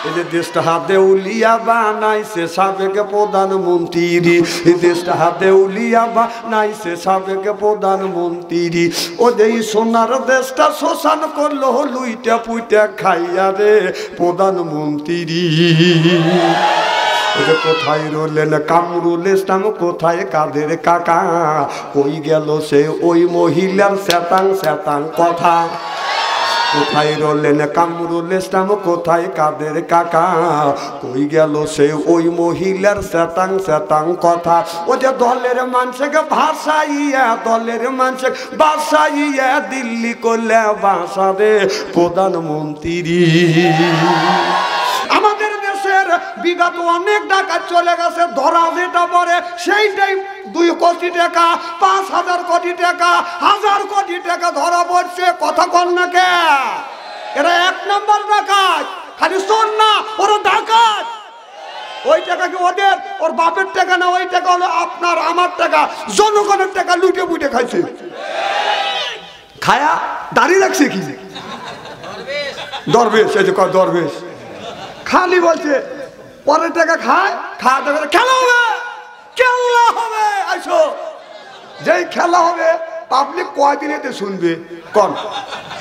এই যে দেশটা হাতে উলিয়া বানাইছে সাবেক প্রধানমন্ত্রী, এই দেশটা হাতে উলিয়া বানাইছে সাবেক প্রধানমন্ত্রী। ও যে সোনার দেশটা শোষণ করলো লুইটা পুইটা খাইয়া রে প্রধানমন্ত্রী। কোথায় রইলেন কামরুল ইসলাম, কোথায় কাদের কাকা, কই গেল সে ওই মহিলার শ্যাতাং শ্যাতাং কথা। কোথায় রইলেন কামরুল ইসলাম, কোথায় কাদের কাকা, কই গেল সে ওই মহিলার শ্যাতাং শ্যাতাং কথা। ও যে দলের মানুষকে ভাষাইয়া, দলের মানুষ বাসাইয়া দিল্লি করলে বাসা রে প্রধানমন্ত্রী। আমাদের দেশের বিগত অনেক টাকা চলে গেছে, ধরা যেটা পড়ে সেইটাই 2 কোটি টাকা, 5,000 কোটি টাকা, 1000 কোটি টাকা ধরা পড়ছে। কথা কন না কে? এরা 1 নম্বর ডাকাত, খালি শোন না, ওরা ডাকাত। ওই টাকা কি ওদের, ওর বাপের টাকা না, ওই টাকা হলো আপনার আমার টাকা, জনগণের টাকা লুটে পুটে খাইছে। খায়া দাঁড়িয়ে রাখছে কি দরবেশ, এই যে কয় দরবেশ খালি বলছে পরের টাকা খায়, খাওয়া দাওয়া খেলা হবে, খেলা হবে। আসো যেই খেলা হবে পাবলিক কয়দিনেতে শুনবে কন?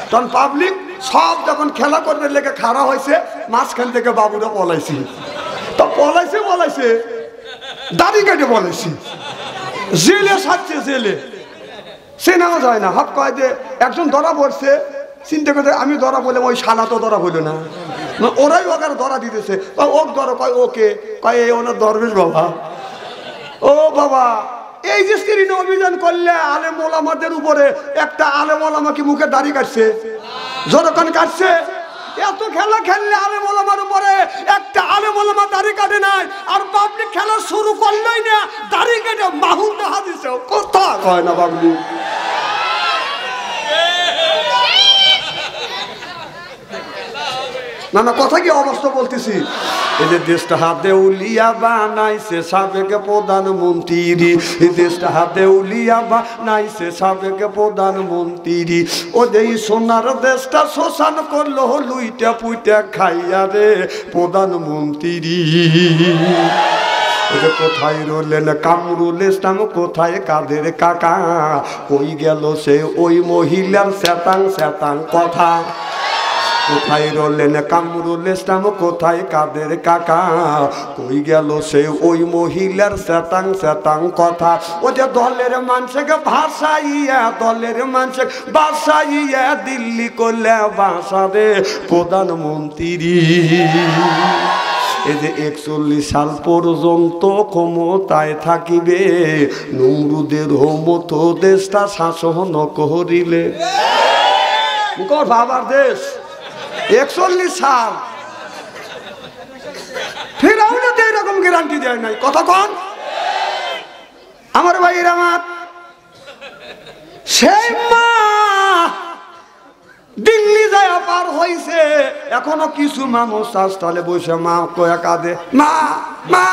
তখন পাবলিক সব যখন খেলা করবে লেগে খাড়া হয়েছে, মাঝখান থেকে বাবুরা পলাইছে। তো পলাইছে দাড়ি কেটে পলাইছে, জেলে সাজছে, জেলে সে নামা যায় না। হট কয় যে একজন ধরা পড়ছে, চিন্তা করতে আমি ধরা বললাম, ওই শালা তো ধরা হইল না, ওরাই ওকে ধরা দিতেছে। ও ধরো কয় ওকে, কয় এই ওনার দরবেশ বাবা। ও বাবা, এই যে স্ক্রিনে অভিযান করলে আলেম ওলামাদের উপরে, একটা আলেম ওলামা কি মুখে দাড়ি কাটছে? যতক্ষণ কাটছে, এত খেলা খেললে আলেম ওলামার উপরে একটা আলেম ওলামা দাড়ি কাটে নাই, আর পাবলিক খেলা শুরু করলেই না দাড়ি কেটে মাহুল দেখা দিচ্ছে। কথা কয় না পাবলিক। না না, কথা কি অবস্থা বলতেছি। এই যে দেশটা হাতে উলিয়া বানাইছে সাবেক প্রধানমন্ত্রী, এই দেশটা হাতে উলিয়া বানাইছে সাবেক প্রধানমন্ত্রী। ও যে সোনার দেশটা শোষণ করলো লুইটা পুইটা খাইয়া রে প্রধানমন্ত্রী। কোথায় রইলেন কামরুল ইসলাম, কোথায় কাদের কাকা, কই গেল সে ওই মহিলার শ্যাতাং শ্যাতাং কথা। কোথায় রইলেন কামরুল ইসলাম, কোথায় কাদের কাকা, কই গেল সে ওই মহিলার শ্যাতাং শ্যাতাং কথা। ও যে দলের মানুষকে ভাষাইয়া, দলের মানুষ বাসাইয়া দিল্লি করলে বাসা রে প্রধানমন্ত্রী। এই যে 41 সাল পর্যন্ত ক্ষমতায় থাকিবে, নমরুদের মতো দেশটা শাসন করিলে। বাবার দেশ 41 সাল, ফেরাউনও তো এরকম গ্যারান্টি দেয় নাই। কথা কন আমার ভাইয়ের আমার। সেই মা দিল্লি যায় পার হয়েছে, এখনো কিছু মানুষ রাস্তায় বসে মা কয়া কাঁদে, মা মা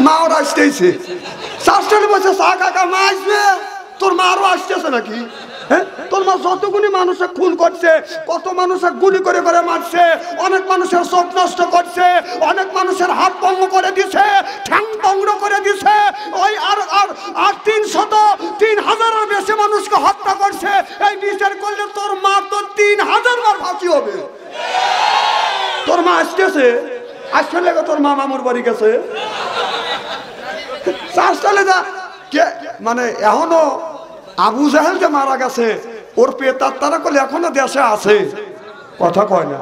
মা, ওরা আসতেছে রাস্তায় বসে, চা কাকা মা আসবে, তোর মা আরো আসতেছে নাকি? হ্যাঁ, তোর মা যতগুলি মানুষের খুন করছে, কত মানুষের গুলি করে করে মারছে, অনেক মানুষের চোখ নষ্ট করছে, অনেক মানুষের হাত ভঙ্গ করে দিছে, ঠ্যাং ভঙ্গ করে দিছে, ওই আর 300-3000-এর বেশি মানুষকে হত্যা করছে। এই বিচার করলে তোর মা তো 3000 বার ফাঁসি হবে। তোর মা আসতেছে, আসতে লেগে তোর মা মামুর বাড়ি গেছে, আসতে যা মানে এখনো আবু জাহেল যে মারা গেছে, ওর পেতাত্তারা করলে এখনো দেশে আছে। কথা কয় না,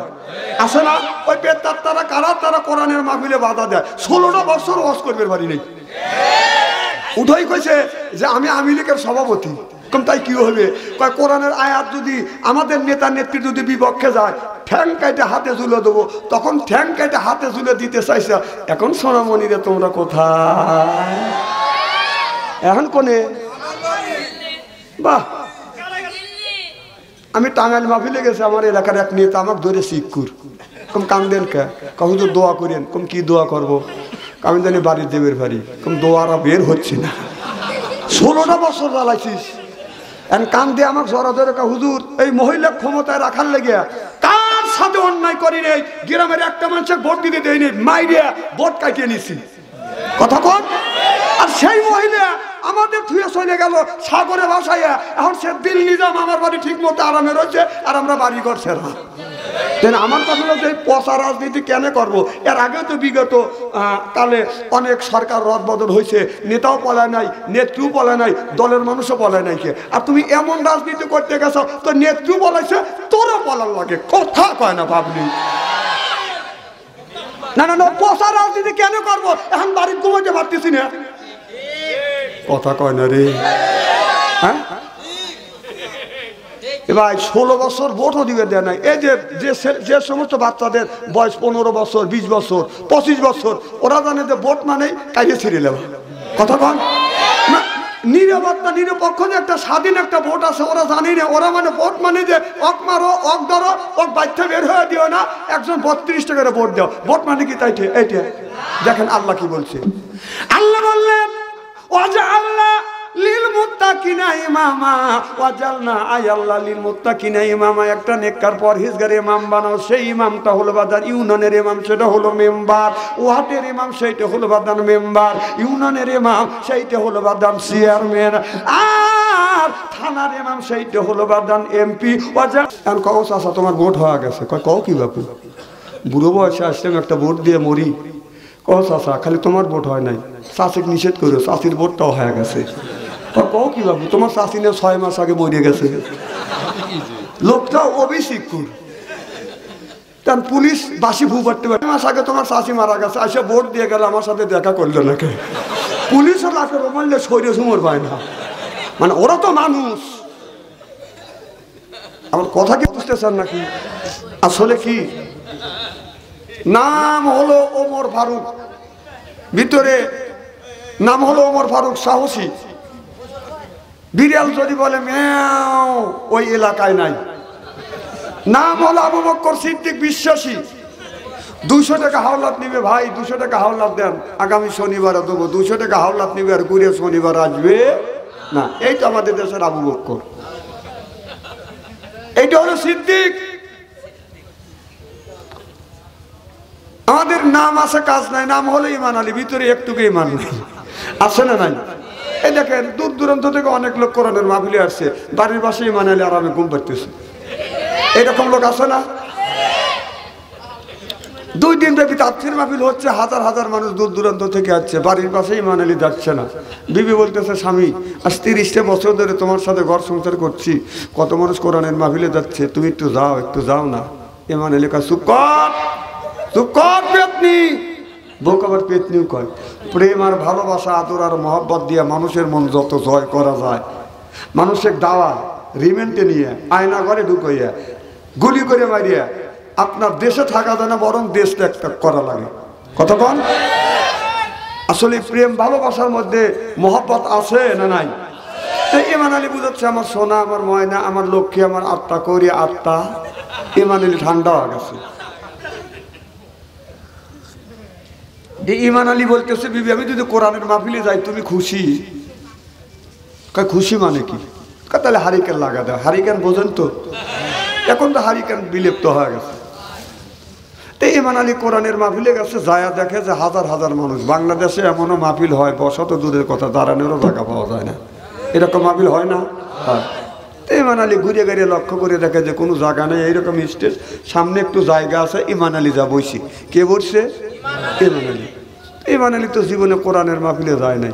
আছে না? ওই পেতাত্তারা কারা? তারা কোরআনের মাহফিলে বাধা দেয়। 16টা বছর ওয়াজ করবে বাড়ি নেই। উঠাই কইছে যে আমি আওয়ামী লীগের সভাপতি। কম তাই কি হবে? কয় কোরআনের আয়াত যদি আমাদের নেতা নেত্রী যদি বিপক্ষে যায়, ঠ্যাং কাইটে হাতে ঝুলে দেবো। তখন ঠ্যাং কাইটে হাতে ঝুলে দিতে চাইছে। এখন সোনামণিরে তোমরা কোথায়? এখন কোনে? বাহ, আমি টাঙ্গাইল মাহফিলে গেছি, আমার এলাকার এক নেতা আমাকে ধরে শিক্ষুর, কম কান্দেন কে? কখন তো দোয়া করেন। কম কি দোয়া করবো? আমি জানি বাড়ির দেবের বাড়ি। কম দোয়ারা বের হচ্ছে না। 16টা বছর জ্বালাইছিস, কান্দে আমাকে জড়া ধরে, হুজুর এই মহিলা ক্ষমতায় রাখার লেগে কার সাথে হাতে অন্যায় করি নেই, গ্রামের একটা মানুষের ভোট দিতে দেয় নেই, মাইরিয়া ভোট কাটিয়ে নিছি। কথা কন। আর সেই মহিলা আমাদের থুয়ে চলে গেল সাগরে ভাসাইয়া, এখন সে দিল নিজাম আমার বাড়ি ঠিক মতো আরামে রয়েছে, আর আমরা বাড়ি করছে না। আমার কথা হলো যে পচা রাজনীতি কেন করবো? এর আগেও তো বিগত কালে অনেক সরকার রদবদল হয়েছে, নেতাও পলায় নাই, নেত্রীও পলায় নাই, দলের মানুষও পলায় নাই কে। আর তুমি এমন রাজনীতি করতে গেছো তো নেত্রীও পলাইছে, তোরও পলার লাগে, কথা কয় না ভাবলি। না না না, পচা রাজনীতি কেন করবো? এখন বাড়ির ঘুমাইতে পারতেছি না, কথা কয় না রে। হ্যাঁ ভাই 16 বছর ভোটও দিবে দেয় নাই। এই যে সমস্ত বাচ্চাদের বয়স 15 বছর, 20 বছর, 25 বছর, ওরা জানে যে ভোট মানে কাজে ছিঁড়ে নেওয়া। কথা কন না, নিরাপত্তা নিরপেক্ষ যে একটা স্বাধীন একটা ভোট আছে ওরা জানি না। ওরা মানে ভোট মানে যে অক মারো, অক ধরো, অক বাচ্চা বের হয়ে দিও না, একজন 32 টাকা ভোট দাও। ভোট মানে কি তাই? এইটা দেখেন আল্লাহ কি বলছে। আল্লাহ বললেন ওয়াজআলনা লিল মুত্তাকিনা ইমামা, ওয়াজআলনা আয়াল্লাহ লিল মুত্তাকিনা ইমামা। একটা নেককার পরহেজগার ইমাম বানাও। সেই ইমামটা হলো বাদান ইউনিয়নের ইমাম, সেটা হলো মেম্বার। ওয়ার্ডের ইমাম সেইটা হলো বাদান মেম্বার। ইউনিয়নের ইমাম সেইটা হলো বাদান চেয়ারম্যান। আর থানার ইমাম সেইটা হলো বাদান এমপি। এখন কও চাচা তোমার ভোট হয়ে গেছে। কও কি বাপু, বুড়ো বয়সে আসলাম একটা ভোট দিয়ে মরি। কও চাচা খালি তোমার ভোট হয় নাই, চাষিকে নিষেধ করো, চাষির ভোটটাও হয়ে গেছে। কও কি বাবু, তোমার চাষি না 6 মাস আগে মরে গেছে। লোকটাও অবিশ্বাস। কারণ পুলিশ বাসি ভু পারতে পারে, মাস আগে তোমার চাষি মারা গেছে, আসে ভোট দিয়ে গেল, আমার সাথে দেখা করলো নাকি। পুলিশও লাখের মারলে শরীরে ঝুমর পায় না, মানে ওরা তো মানুষ। আমার কথা কি বুঝতেছেন নাকি? আসলে কি নাম হলো ওমর ফারুক, ভিতরে নাম হলো ওমর ফারুক সাহসী। বিড়াল যদি বলে ম্যাও, ওই এলাকায় নাই। নাম হলো আবু বকর সিদ্দিক বিশ্বাসী। 200 টাকা হাওলাত নিবে ভাই, 200 টাকা হাওলাত দেন, আগামী শনিবারে দেবো। 200 টাকা হাওলাত নিবে আর ঘুরে শনিবার আসবে না। এই তো আমাদের দেশের আবু বকর, এইটা হলো সিদ্দিক। আমাদের নাম আছে, কাজ নাই। নাম হলো ইমান আলী, ভিতরে একটুকু ইমান নাই। আছে না নাই? এই দেখেন দূর দূরান্ত থেকে অনেক লোক কোরআনের মাহফিলে আসছে, বাড়ির পাশে ইমান আলী আরামে ঘুম পাড়তেছে। এরকম লোক আছে না? 2 দিন ব্যাপী তাফসীর মাহফিল হচ্ছে, হাজার হাজার মানুষ দূর দূরান্ত থেকে আসছে, বাড়ির পাশে ইমান আলী যাচ্ছে না। বিবি বলতেছে স্বামী আজ 30টা বছর ধরে তোমার সাথে ঘর সংসার করছি, কত মানুষ কোরআনের মাহফিলে যাচ্ছে, তুমি একটু যাও না। ইমান আলী কয় চুপ কর, চুপ কর পেতনি। বউক আবার পেতনিও কয়। প্রেম আর ভালোবাসা, আদর আর মহব্বত দিয়ে মানুষের মন যত জয় করা যায়, মানুষের দাওয়া রিমেন্টে নিয়ে আয়না ঘরে ঢুকাইয়া গুলি করে মারিয়া আপনার দেশে থাকা যায় না, বরং দেশ ত্যাগ করা লাগে। কথা বল। আসলে প্রেম ভালোবাসার মধ্যে মহব্বত আছে না নাই? ইমান আলী বুঝাচ্ছে আমার সোনা, আমার ময়না, আমার লক্ষ্মী, আমার আত্মা করি আত্মা। ইমান আলী ঠান্ডা হয়ে গেছে। ইমান আলী বলতেছে বিবি আমি যদি কোরআনের মাহফিলে যাই তুমি খুশি? খুশি মানে কি? তাহলে হারিকেন লাগা দেয়। হারিকেন বোঝেন তো? এখন তো হারিকেন বিলুপ্ত হয়ে গেছে। তো ইমান আলী কোরআনের মাহফিলে গেছে, যায়া দেখে যে হাজার হাজার মানুষ। বাংলাদেশে এমনও মাহফিল হয় বসা তো দূরের কথা, দাঁড়ানোরও জায়গা পাওয়া যায় না। এরকম মাহফিল হয় না? হয়। তো ইমান আলী ঘুরে ঘুরে লক্ষ্য করে দেখে যে কোনো জায়গা নেই, এইরকম স্টেজ, সামনে একটু জায়গা আছে, ইমান আলী যা বসি। কে বসছে? ইমান আলী। ইমান আলী তো জীবনে কোরআনের মাহফিলে যায় নাই।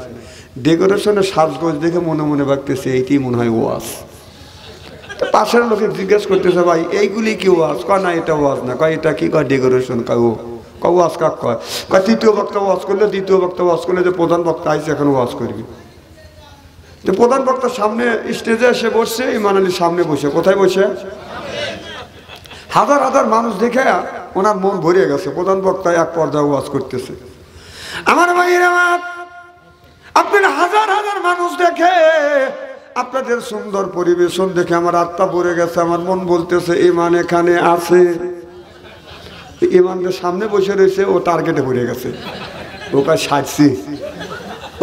ডেকোরেশনের সাজগোজ দেখে মনে মনে ভাবতেছে এইটি মনে হয় ওয়াজ। তো পাশের লোকে জিজ্ঞেস করতেছে ভাই এইগুলি কি ওয়াজ? কয় না এটা ওয়াজ না। কয় এটা কি? কয় ডেকোরেশন। কয় ওয়াজ কাক কয়? কয় তৃতীয় বক্তা ওয়াজ করলে, দ্বিতীয় বক্তা ওয়াজ করলে যে প্রধান বক্তা আইসে এখন ওয়াজ করবি। যে প্রধান বক্তার সামনে স্টেজে এসে বসছে, ইমান আলীর সামনে বসে। কোথায় বসে? হাজার হাজার মানুষ দেখে ওনার মন ভরে গেছে। প্রধান বক্তা এক পর্যায়ে ওয়াজ করতেছে। আমার ভাইয়ের আমার, আপনার হাজার হাজার মানুষ দেখে, আপনাদের সুন্দর পরিবেশন দেখে আমার আত্মা ভরে গেছে। আমার মন বলতেছে ইমান এখানে আছে। ইমানকে সামনে বসে রয়েছে, ও টার্গেটে ভরে গেছে। ও কাজ সাজছি,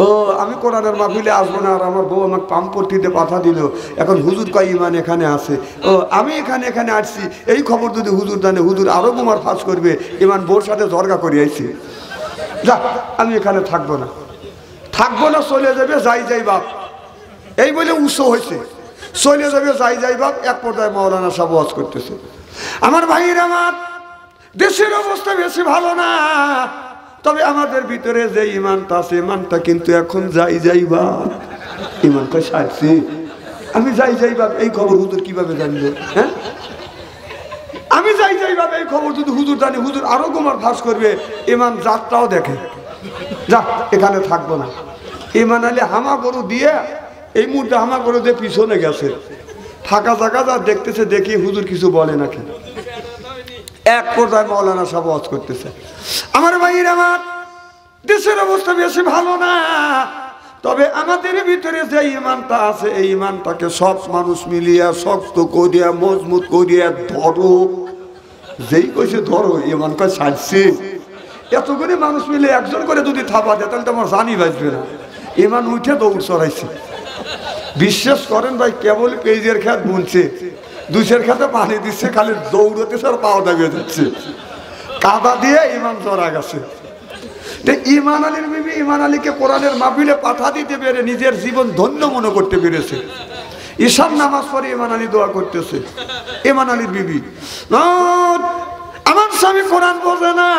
ও ও আমি কোরআনের মাহফিলে আসবো না, আর আমার বউ আমাকে পাম্পট্টিতে পাঠা দিল, এখন হুজুর কয় ইমান এখানে আছে, ও আমি এখানে আসছি, এই খবর যদি হুজুর জানে হুজুর আরো বোমার ফাঁস করবে, ইমান বউর সাথে ঝরগা করে আইছি, যা আমি এখানে থাকবো না, চলে যাবে যাই বাপ, এই বলে উৎসব হয়েছে, চলে যাবে যাই বাপ। এক পর্যায়ে মাওলানা সাহেব ওয়াজ করতেছে, আমার ভাইয়ের আমার দেশের অবস্থা বেশি ভালো না, তবে আমাদের ভিতরে যে ইমানটা আছে, ইমানটা কিন্তু এখন যাই বাপ, ইমানটা সারছি, আমি যাই বাপ, এই খবর হুজুর কিভাবে জানবে? হ্যাঁ, আমি যাই বাপ, এই খবর যদি হুজুর জানি, হুজুর আরো গোমার ফাঁস করবে, ইমান জাতটাও দেখে, যা এখানে থাকবো না। ইমান আলী হামা গরু দিয়ে, এই মুহূর্তে হামা গরু দিয়ে পিছনে গেছে, ফাঁকা জায়গা যা দেখতেছে, দেখি হুজুর কিছু বলে নাকি। এক পর্যায়ে মাওলানা সাহেব ওয়াজ করতেছে, আমার ভাইয়ের আমার দেশের অবস্থা বেশি ভালো না, তবে আমাদের ভিতরে যে ইমানটা আছে, এই ইমানটাকে সব মানুষ মিলিয়া শক্ত করিয়া মজবুত করিয়া ধরো, যেই কইছে ধরো, ইমান কয় ছাড়ছে, এতগুলি মানুষ মিলে একজন করে যদি থাপা দেয় তাহলে তো আমার জানি বাঁচবে না, ইমান উঠে দৌড় চড়াইছে। বিশ্বাস করেন ভাই, কেবল পেঁয়াজের খেত বুনছে, দুশের খেতে পানি দিচ্ছে, খালি দৌড়তে আর পাওয়া দাবিয়ে যাচ্ছে, কাদা দিয়ে ইমান চড়া গেছে। ইমান আলীর বিবি ইমান আলীকে কোরআনের মাহফিলে পাঠা দিতে পেরে নিজের জীবন ধন্য মনে করতে পেরেছে। ঈশান নামাজ পড়ে ইমান আলী দোয়া করতেছে, ইমান আলীর বিবি, আমার স্বামী কোরআন বোঝে না,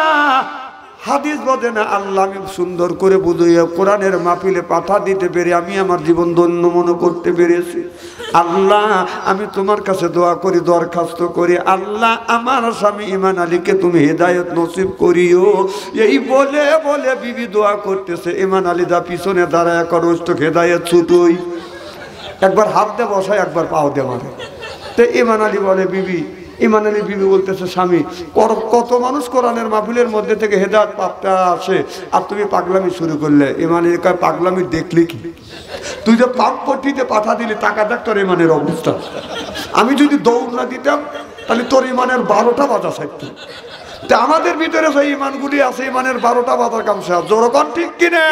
হাদিস বোঝে না, আল্লাহ আমি সুন্দর করে বুঝিয়ে কোরআনের মাহফিলে পাঠা দিতে পেরে আমি আমার জীবন ধন্য মনে করতে পেরেছি। আল্লাহ আমি তোমার কাছে দোয়া করি, দরখাস্ত করি, আল্লাহ আমার স্বামী ইমান আলীকে তুমি হেদায়েত নসিব করিও। এই বলে বলে বিবি দোয়া করতেছে, ইমান আলী দা পিছনে দাঁড়ায় করষ্ট হেদায়েত ছুটুই, একবার হাত দিয়ে বসায়, একবার পাও দিয়ে মারে। তো ইমান আলী বলে, বিবি, ইমান আলী বিবি বলতেছে, স্বামী কত মানুষ কোরআনের মাহফিলের মধ্যে থেকে হেদায়েত প্রাপ্ত আসে, আর তুমি পাগলামি শুরু করলে। ইমান আলী কয়, পাগলামি দেখলি কি, তুই যে পাপ পট্টিতে পাঠা দিলি, টাকা দেখ তোর ইমানের অবস্থা, আমি যদি দৌড় না দিতাম তাহলে তোর ইমানের 12টা বাজা থাকতো। তা আমাদের ভিতরে যে ইমানগুলি আছে, ইমানের 12টা বাজার কাম শেষ, জোরকন ঠিক কিনা?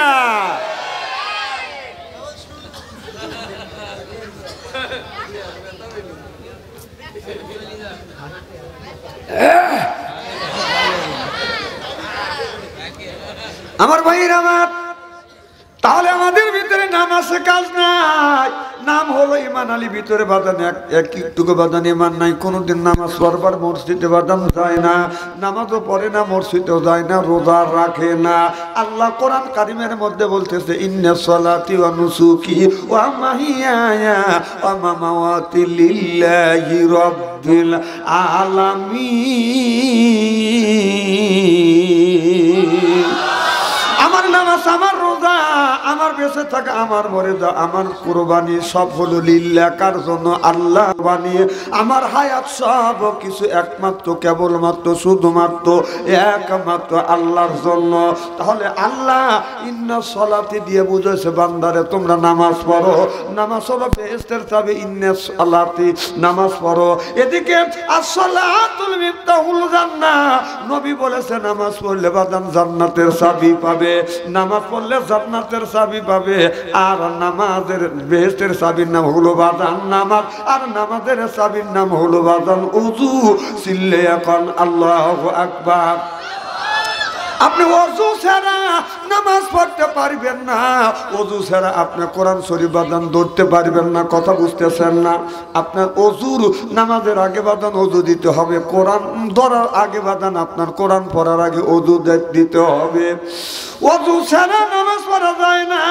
আমার ভাইয়ের আমার, তাহলে আমাদের ভিতরে নাম আছে, কাজ নাই, নাম হলো ইমান আলী, ভিতরে বাদান একটুকু বাদান ইমান নাই, কোনোদিন নামাজ পড়বার মসজিদে বাদান যায় না, নামাজও পড়ে না, মসজিদেও যায় না, রোজা রাখে না। আল্লাহ কোরআন কারিমের মধ্যে বলতেছে, ইন্না সলাতি ওয়া নুসুকি ওয়া মাহিয়ায়া ওয়া মামাতি লিল্লাহি রাব্বিল আলামিন। আমার নামাজ, আমার রোজা, আমার বেঁচে থাকা, আমার মরে যাওয়া, আমার কুরবানি সব হলো লিল্লাহ, কার জন্য? আল্লাহ বানিয়ে। আমার হায়াত সব কিছু একমাত্র কেবলমাত্র শুধুমাত্র একমাত্র আল্লাহর জন্য। তাহলে আল্লাহ ইন্না সলাতি দিয়ে বুঝেছে, বান্দারে তোমরা নামাজ পড়ো, নামাজ হলো বেহেশতের চাবি, ইন্না সলাতি, নামাজ পড়ো। এদিকে আসসালাতুল মিফতাহুল জান্নাহ, নবী বলেছে নামাজ পড়লে বাদাম জান্নাতের চাবি পাবে, নামাজ পড়লে জান্নাতের চাবি পাবে। আর নামাজের বেহেশতের চাবির নাম হলো বাদান নামাজ, আর নামাজের চাবির নাম হলো বাদান উযু। চিল্লে এখন আল্লাহু আকবার। আপনি ওযু ছাড়া নামাজ পড়তে পারবেন না, ওযু ছাড়া আপনি কোরআন শরীফ বাদান ধরতে পারবেন না। কথা বুঝতেছেন না? আপনার ওযুর নামাজের আগে বাদান ওযু দিতে হবে, কোরআন ধরার আগে বাদান আপনার কোরআন পড়ার আগে ওযু দিতে হবে। ওযু ছাড়া নামাজ পড়া যায় না,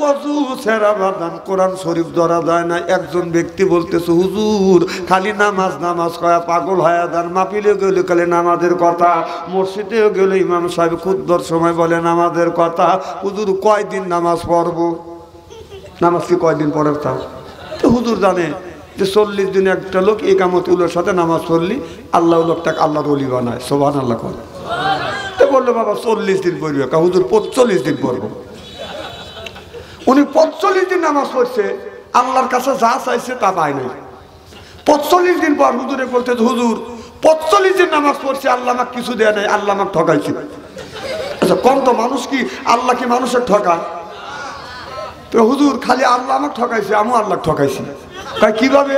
ওযু ছাড়া বাদান কোরআন শরীফ ধরা যায় না। একজন ব্যক্তি বলতেছে, হুজুর খালি নামাজ নামাজ কয়া পাগল হয়ে যান, মাহফিলে গেলে খালি নামাজের কথা, মসজিদেও গেলে ইমাম সাহেব খুতবার সময় বলে নামাজের কথা। হুজুর কয়দিন নামাজ পড়বো? নামাজ কি কয়দিন পড়ে? তো হুজুর জানে যে 40 দিন একটা লোক ইকামতুল্লাহর সাথে নামাজ পড়লি আল্লাহ লোকটাকে আল্লাহর ওলি বানায়। সুবহানাল্লাহ করে। তো বললো বাবা 40 দিন পড়বে, হুজুর 45 দিন পড়বো। উনি 45 দিন নামাজ পড়ছে, আল্লাহর কাছে যা চাইছে তা পায় নাই। 45 দিন পর হুজুরে বলতে, হুজুর 45 দিন নামাজ পড়ছে, আল্লাহ আমাকে কিছু দেয় নাই, আল্লাহ আমাকে ঠকাইছে। আচ্ছা কোন তো মানুষ কি আল্লাহ কি মানুষের ঠকায়? তো হুজুর খালি আল্লাহ আমাকে ঠকাইছে, আমিও আল্লাহ ঠকাইছি। কয় কিভাবে?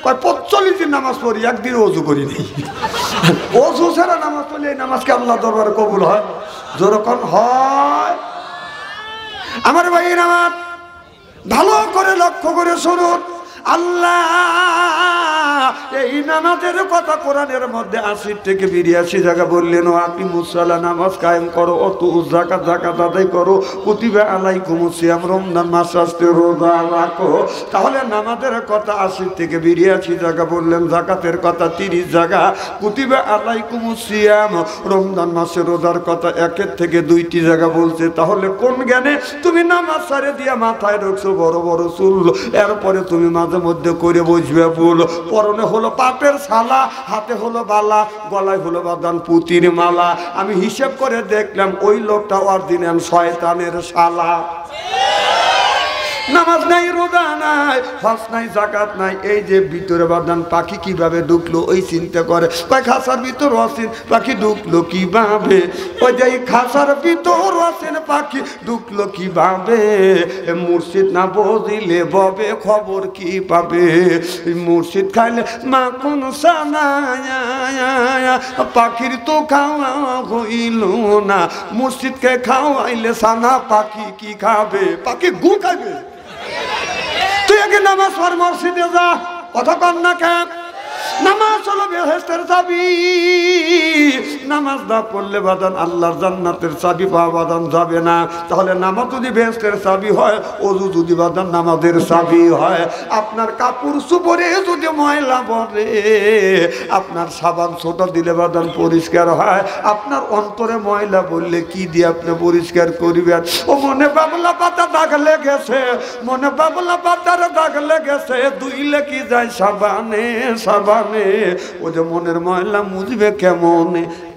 কয় 45 দিন নামাজ পড়ি, একদিন অজু করি নেই। অজু ছাড়া নামাজ পড়লে এই নামাজকে আল্লাহ দরবারে কবুল হয়? যেরকম হয়। আমার ভাই নামাজ ভালো করে লক্ষ্য করে শুনুন, আল্লাহ এই নামাজের কথা কোরআনের মধ্যে 80 থেকে 82 জায়গা বললেন, ও আপনি মুসাল্লা নামাজ কায়েম করো, অত যাকাত আদায় করো, কুতিবা আলাইকুমুস সিয়াম, রমজান মাস আসতে রোজা রাখো। তাহলে নামাজের কথা 80 থেকে 82 জায়গা বললেন, যাকাতের কথা 30 জায়গা, কুতিবা আলাইকুমুস সিয়াম রমজান মাসে রোজার কথা 1 থেকে 2টি জায়গা বলছে। তাহলে কোন জ্ঞানে তুমি নামাজ সারে দিয়া মাথায় রাখছো বড় বড় চুল, এরপরে তুমি মাঝে মধ্যে করে বসবে ফুল, পরনে হলো পাটের ছালা, হাতে হলো বালা, গলায় হলো বাদান পুতির মালা। আমি হিসাব করে দেখলাম ওই লোকটা অরিজিনাল শয়তানের শালা। নামাজ নাই, রোজা নাই, হজ নাই, যাকাত নাই। এই যে ভিতরে বাদান পাখি কিভাবে ঢুকলো ওই চিন্তা করে। কয় খাসার ভিতর অসীন পাখি ঢুকলো কিভাবে? ওই যে খাসার ভিতর অসীন পাখি ঢুকলো কিভাবে? মুর্শিদ না বুঝিলে ববে খবর কি পাবে? মুর্শিদ খাইলে মাখন সানা পাখির তো খাওয়া হইল না, মুর্শিদকে খাওয়াইলে সানা পাখি কি খাবে? পাখি গু খাবে। তুই আগে নামাজ পড়, মসজিদে যা। কথা কর না কেন? নামাজ হলো বেহেশতের চাবি। নামাজ না পড়লে বাদান আল্লাহর জান্নাতের চাবি পাওয়া বাদান যাবে না। তাহলে নামাজ যদি বেহেশতের চাবি হয়, ওযু যদি বাদান নামাজের চাবি হয়, আপনার কাপড় চোপড়ে যদি ময়লা পড়ে, আপনার সাবান ছোটা দিলে বাদান পরিষ্কার হয়। আপনার অন্তরে ময়লা বললে কি দিয়ে আপনি পরিষ্কার করবেন? ও মনে বাবলা পাতা দাগ লেগেছে, মনে বাবলা পাতার দাগ লেগেছে, ধুইলে কি যায় সাবানে সাবানে। ও যে মনের ময়লা মুছবে কেমন?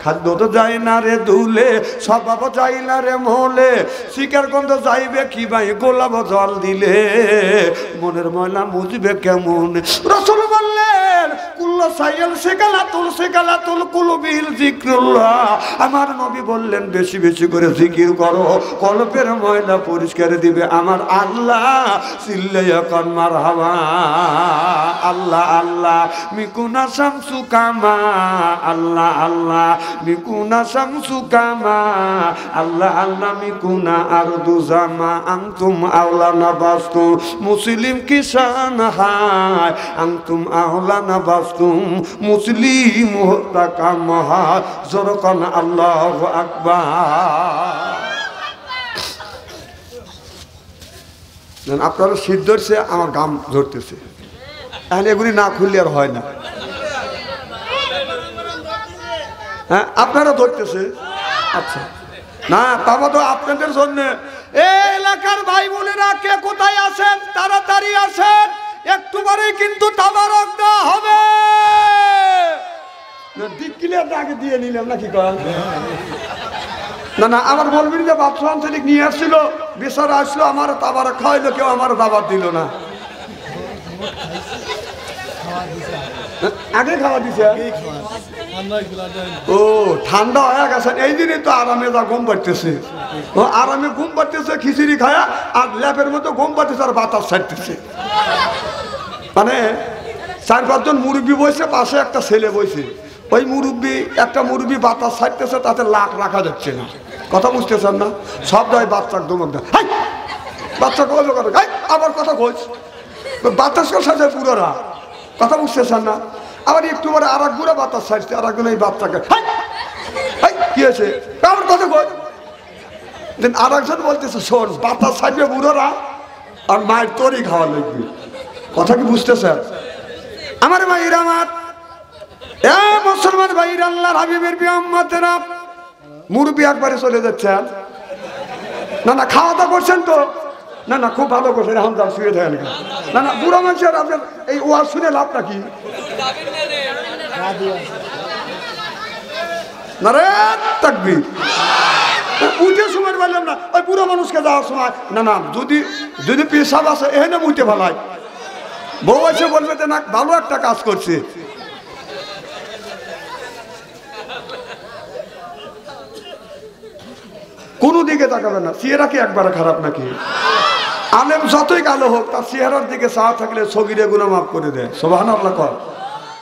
খাদ্য তো যায় না রে ধুলে, স্বভাব যায় না রে মলে, শিকার গন্ধ যাইবে কি ভাই গোলাপ জল দিলে? মনের ময়লা মুছবে কেমন? রাসূল বললেন, কুল্লু সাইয়াল সেকালাতুল কুলুবিল যিকরুল্লাহ। আমার নবী বললেন, বেশি বেশি করে জিকির করো, কলবের ময়লা পরিষ্কার দিবে আমার আল্লাহ। চিল্লাইয়া কর মারহাবা। আল্লাহ আল্লাহ মিকুনা শামসু কামা, আল্লাহ আল্লাহ মিকুনা শামসু কামা, আল্লাহ আল্লাহ মিকুনা আরদু জামা, আনতুম আওলানা বাস্তুম মুসলিম কিসান হায়, আনতুম আওলানা বাস্তুম মুসলিম তাকাম হায়। জোরকান আল্লাহু আকবার। আপনারা শীত ধরছে, আমার গাম ধরতেছে, এখন এগুলি না খুললে আর হয় না। হ্যাঁ আপনারা ধরতেছে, আচ্ছা না তারপর তো আপনাদের জন্য। এই এলাকার ভাই বোনেরা কে কোথায় আছেন তাড়াতাড়ি আসেন, একটু পরেই কিন্তু তাবারক দেওয়া হবে। দিকিলে আগে দিয়ে নিলাম নাকি করেন? না না আমার বলবেন যে বাদশাহ আঞ্চলিক নিয়ে আসছিল, বেচারা আসলো, আমার তাবারক খাওয়াইলো, কেউ আমার দাবার দিল না। আগে খাওয়া দিছে, ও ঠান্ডা হয়ে গেছে এই দিনই তো আরামে যা ঘুম পাড়তেছে, আরামে ঘুম পাড়তেছে, খিচুড়ি খায়া আর ল্যাপের মতো ঘুম পাড়তেছে আর বাতাস ছাড়তেছে। মানে 4-5 জন মুরব্বী বসে, পাশে একটা ছেলে বসে, ওই মুরব্বী একটা মুরব্বী বাতাস ছাড়তেছে, তাতে লাখ রাখা যাচ্ছে না। কথা বুঝতেছেন না? সব যায় বাচ্চার দমক দেয়, বাচ্চা কইল কথা, আবার কথা কইস, বাতাস সাজে পুরোরা। কথা বুঝতেছেন না? আবার একটু পরে আর এক গুড়া বাতাস ছাড়ছে, আর একজন এই বাচ্চাকে কি হয়েছে আবার কথা কই। আর একজন বলতেছে, শোন বাতাস ছাড়বে বুড়োরা আর মায়ের তরি খাওয়া লাগবে। কথা কি বুঝতেছেন? আমার ভাইরা, আমার মুসলমান ভাইরা, আল্লাহর হাবিবের প্রিয় উম্মতেরা, মুরব্বি একবারে চলে যাচ্ছেন। না না খাওয়া দাওয়া করছেন তো? না না খুব ভালো করছেন, এখন যান শুয়ে থাকেন। না না বুড়ো মানুষের আপনার এই ওয়াজ শুনে লাভ নাকি? না রে তাকবীর, উঠে সময় বললাম না, ওই বুড়ো মানুষকে যাওয়ার সময় না না, যদি পেশাব আছে এখানে উঠে ফেলায়, বউ এসে বলবে যে না ভালো একটা কাজ করছে। কোনো দিকে তাকাবে না। চেহারা কি একবারে খারাপ নাকি? আলেম যতই কালো হোক তার চেহারার দিকে চা থাকলে সগিরে গুনাহ মাফ করে দেয়। সুবহানাল্লাহ কর।